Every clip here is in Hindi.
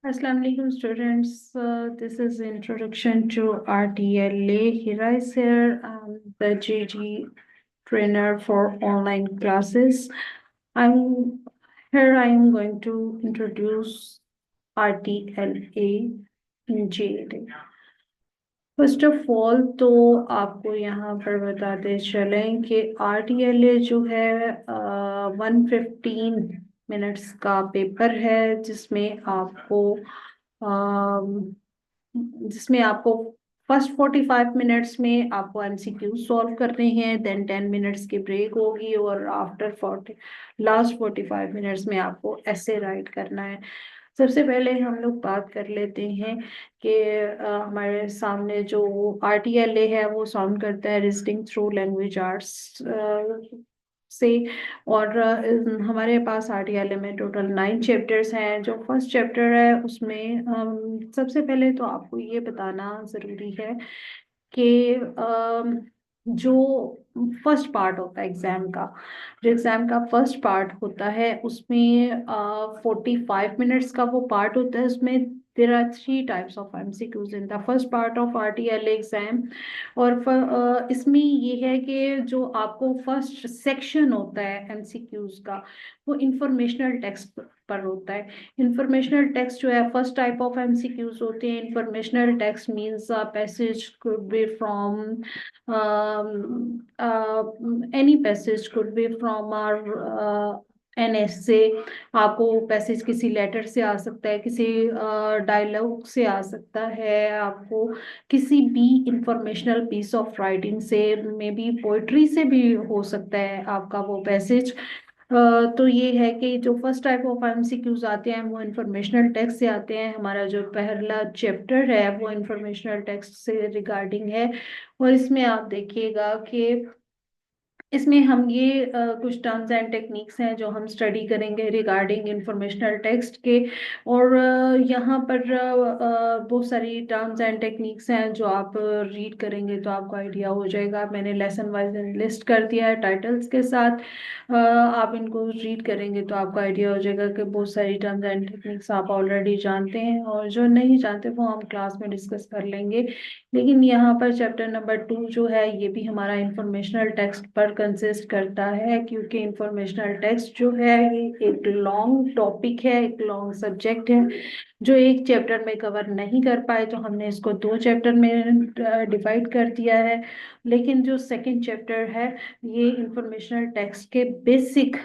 Assalamu alaikum students. This is introduction to RTLA. Hira is here. The GG trainer for online classes. I'm here. I am going to introduce RTLA in JLA. First of all तो आपको यहाँ पर बताते चलें कि RTLA जो है 115 मिनट्स का पेपर है जिसमें आपको फर्स्ट 45 मिनट्स में आपको MCQ सॉल्व करने हैं, देन 10 मिनट्स की ब्रेक होगी और आफ्टर 45 मिनट्स में आपको ऐसे राइट करना है। सबसे पहले हम लोग बात कर लेते हैं कि हमारे सामने जो RTLA है वो साउंड करता है रिजनिंग थ्रू लैंग्वेज आर्ट्स से। और हमारे पास RTLA में टोटल 9 चैप्टर्स हैं। जो फर्स्ट चैप्टर है उसमें सबसे पहले तो आपको ये बताना ज़रूरी है कि जो फर्स्ट पार्ट होता है एग्जाम का फर्स्ट पार्ट होता है उसमें 45 मिनट्स का वो पार्ट होता है। उसमें there are 3 types of MCQs in the first part of RTLA exam. और इसमें ये है कि जो आपको फर्स्ट सेक्शन होता है MCQs का वो इंफॉर्मेशनल टेक्स्ट पर होता है। इंफॉर्मेशनल टेक्स्ट जो है फर्स्ट टाइप ऑफ MCQs होते हैं। Informational text means passage could be from any passage could be from our NS से। आपको पैसेज किसी लेटर से आ सकता है, किसी डायलॉग से आ सकता है, आपको किसी भी इंफॉर्मेशनल पीस ऑफ राइटिंग से, मे बी पोइट्री से भी हो सकता है आपका वो पैसेज। तो ये है कि जो फर्स्ट टाइप ऑफ MCQs आते हैं वो इंफॉर्मेशनल टेक्स्ट से आते हैं। हमारा जो पहला चैप्टर है वो इंफॉर्मेशनल टेक्स्ट से रिगार्डिंग है। और इसमें आप देखिएगा कि इसमें हम ये कुछ टर्म्स एंड टेक्निक्स हैं जो हम स्टडी करेंगे रिगार्डिंग इंफॉर्मेशनल टेक्स्ट के। और यहाँ पर बहुत सारी टर्म्स एंड टेक्निक्स हैं जो आप रीड करेंगे तो आपको आइडिया हो जाएगा। मैंने लेसन वाइज लिस्ट कर दिया है टाइटल्स के साथ। आप इनको रीड करेंगे तो आपको आइडिया हो जाएगा कि बहुत सारी टर्म्स एंड टेक्निक्स आप ऑलरेडी जानते हैं और जो नहीं जानते वो हम क्लास में डिस्कस कर लेंगे। लेकिन यहाँ पर चैप्टर नंबर 2 जो है ये भी हमारा इंफॉर्मेशनल टेक्स्ट पर कंसिस्ट करता है, क्योंकि इंफॉर्मेशनल टेक्स्ट जो है ये एक लॉन्ग टॉपिक है, एक लॉन्ग सब्जेक्ट है जो एक चैप्टर में कवर नहीं कर पाए, तो हमने इसको 2 चैप्टर में डिवाइड कर दिया है। लेकिन जो सेकंड चैप्टर है ये इंफॉर्मेशनल टेक्स्ट के बेसिक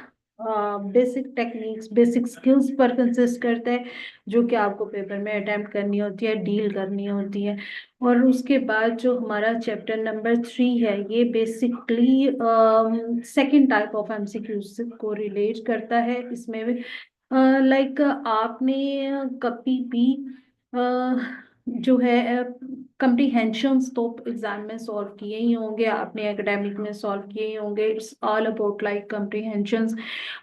टेक्निक्स, बेसिक स्किल्स पर कंसिस्ट करता है, जो कि आपको पेपर में अटेम्प्ट करनी होती है, डील करनी होती है। और उसके बाद जो हमारा चैप्टर नंबर 3 है ये basically second type of MCQs को रिलेट करता है। इसमें लाइक आपने कभी भी जो है कम्प्रीहेंशंस तो एग्जाम में सॉल्व किए ही होंगे, आपने एकेडमिक में सॉल्व किए ही होंगे। It's all about like comprehensions.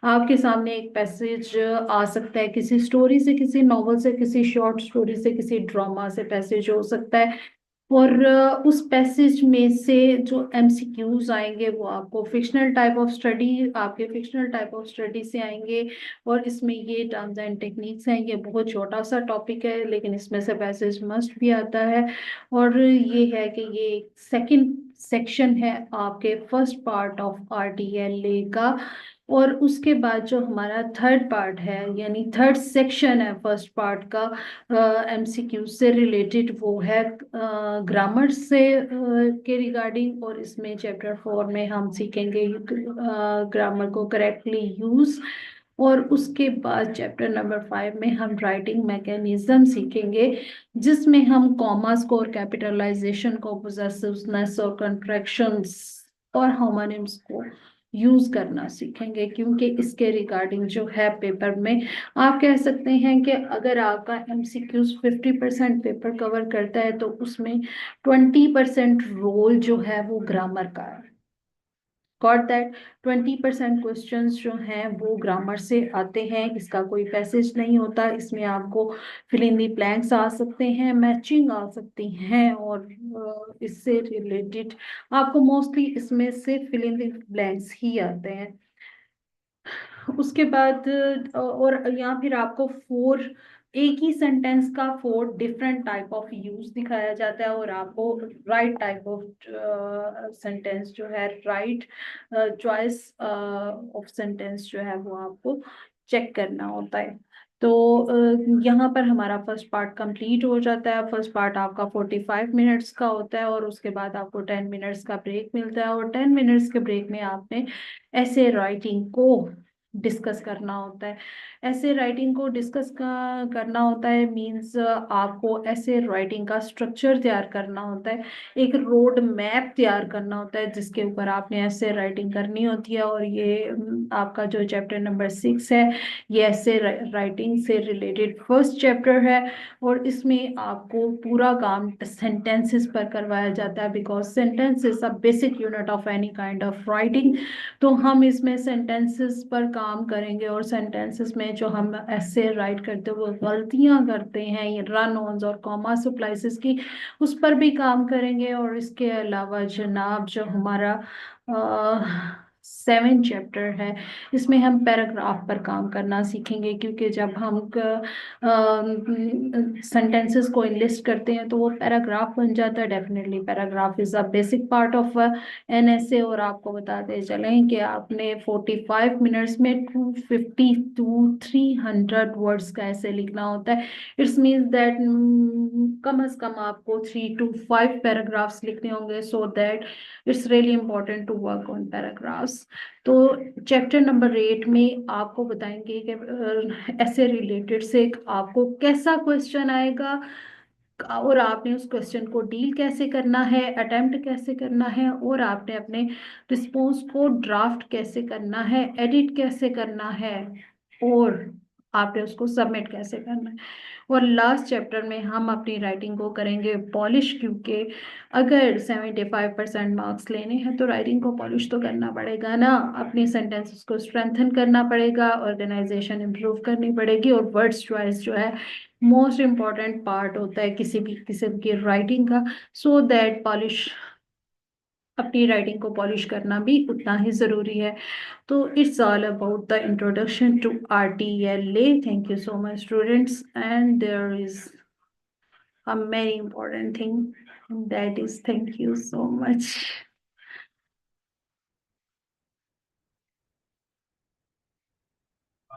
आपके सामने एक पैसेज आ सकता है किसी स्टोरी से, किसी नॉवल से, किसी शॉर्ट स्टोरी से, किसी ड्रामा से पैसेज हो सकता है। और उस पैसेज में से जो MCQs आएंगे वो आपको आपके फिक्शनल टाइप ऑफ स्टडी से आएंगे। और इसमें ये टर्म्स एंड टेक्निक्स हैं, ये बहुत छोटा सा टॉपिक है लेकिन इसमें से पैसेज मस्ट भी आता है। और ये है कि ये सेकंड सेक्शन है आपके फर्स्ट पार्ट ऑफ RTLA का। और उसके बाद जो हमारा थर्ड पार्ट है यानी थर्ड सेक्शन है फर्स्ट पार्ट का MCQ से रिलेटेड, वो है ग्रामर से के रिगार्डिंग। और इसमें चैप्टर 4 में हम सीखेंगे ग्रामर को करेक्टली यूज। और उसके बाद चैप्टर नंबर 5 में हम राइटिंग मैकेनिज्म सीखेंगे, जिसमें हम कॉमास को और कैपिटलाइजेशन को, पोजेसिवनेस और कंट्रैक्शंस और होमोनिम्स को यूज करना सीखेंगे। क्योंकि इसके रिगार्डिंग जो है पेपर में आप कह सकते हैं कि अगर आपका MCQs 50% पेपर कवर करता है तो उसमें 20% रोल जो है वो ग्रामर का है। Got that? 20% क्वेश्चंस जो हैं वो ग्रामर से आते हैं। इसका कोई पैसेज नहीं होता, इसमें आपको फिल इन दी ब्लैंक्स आ सकते हैं, मैचिंग आ सकती हैं, और इससे रिलेटेड आपको मोस्टली इसमें से फिल इन दी ब्लैंक्स ही आते हैं। उसके बाद और या फिर आपको 4 एक ही सेंटेंस का 4 डिफरेंट टाइप ऑफ यूज दिखाया जाता है और आपको राइट टाइप ऑफ सेंटेंस जो है, राइट चॉइस ऑफ सेंटेंस जो है वो आपको चेक करना होता है। तो यहाँ पर हमारा फर्स्ट पार्ट कंप्लीट हो जाता है। फर्स्ट पार्ट आपका 45 मिनट्स का होता है और उसके बाद आपको 10 मिनट्स का ब्रेक मिलता है, और 10 मिनट्स के ब्रेक में आपने ऐसे राइटिंग को डिस्कस करना होता है। ऐसे राइटिंग को डिस्कस करना होता है मींस आपको ऐसे राइटिंग का स्ट्रक्चर तैयार करना होता है, एक रोड मैप तैयार करना होता है जिसके ऊपर आपने ऐसे राइटिंग करनी होती है। और ये आपका जो चैप्टर नंबर 6 है, ये ऐसे राइटिंग से रिलेटेड फर्स्ट चैप्टर है, और इसमें आपको पूरा काम सेंटेंसेस पर करवाया जाता है, because sentence is a basic unit of any kind of writing. तो हम इसमें सेंटेंसेस पर काम करेंगे, और सेंटेंसेस में जो हम ऐसे राइट करते हैं वो गलतियां करते हैं, ये रन ऑन्स और कॉमा सप्लाइसेस की, उस पर भी काम करेंगे। और इसके अलावा जनाब जो हमारा 7 चैप्टर है, इसमें हम पैराग्राफ पर काम करना सीखेंगे, क्योंकि जब हम सेंटेंसेस को इंलिस्ट करते हैं तो वो पैराग्राफ बन जाता है। Definitely paragraph is a basic part of NSA. और आपको बताते चलें कि आपने 45 मिनट्स में 250 टू 300 वर्ड्स का ऐसे लिखना होता है। इट्स मीन्स दैट कम अज कम आपको 3 to 5 पैराग्राफ्स लिखने होंगे, so that it's really important to work on paragraphs. तो चैप्टर नंबर 8 में आपको बताएंगे कि ऐसे रिलेटेड से आपको कैसा क्वेश्चन आएगा, और आपने उस क्वेश्चन को डील कैसे करना है, अटेम्प्ट कैसे करना है, और आपने अपने रिस्पॉन्स को ड्राफ्ट कैसे करना है, एडिट कैसे करना है, और आपने उसको सबमिट कैसे करना है। और लास्ट चैप्टर में हम अपनी राइटिंग को करेंगे पॉलिश, क्योंकि अगर 75% मार्क्स लेने हैं तो राइटिंग को पॉलिश तो करना पड़ेगा ना, अपनी सेंटेंसेस को स्ट्रेंथन करना पड़ेगा, ऑर्गेनाइजेशन इंप्रूव करनी पड़ेगी, और वर्ड्स चॉइस जो है मोस्ट इम्पॉर्टेंट पार्ट होता है किसी भी किस्म की राइटिंग का, सो दैट पॉलिश, अपनी राइटिंग को पॉलिश करना भी उतना ही ज़रूरी है। तो it's all about the introduction to RTLA। Thank you so much students, and there is a very important thing, that is thank you so much.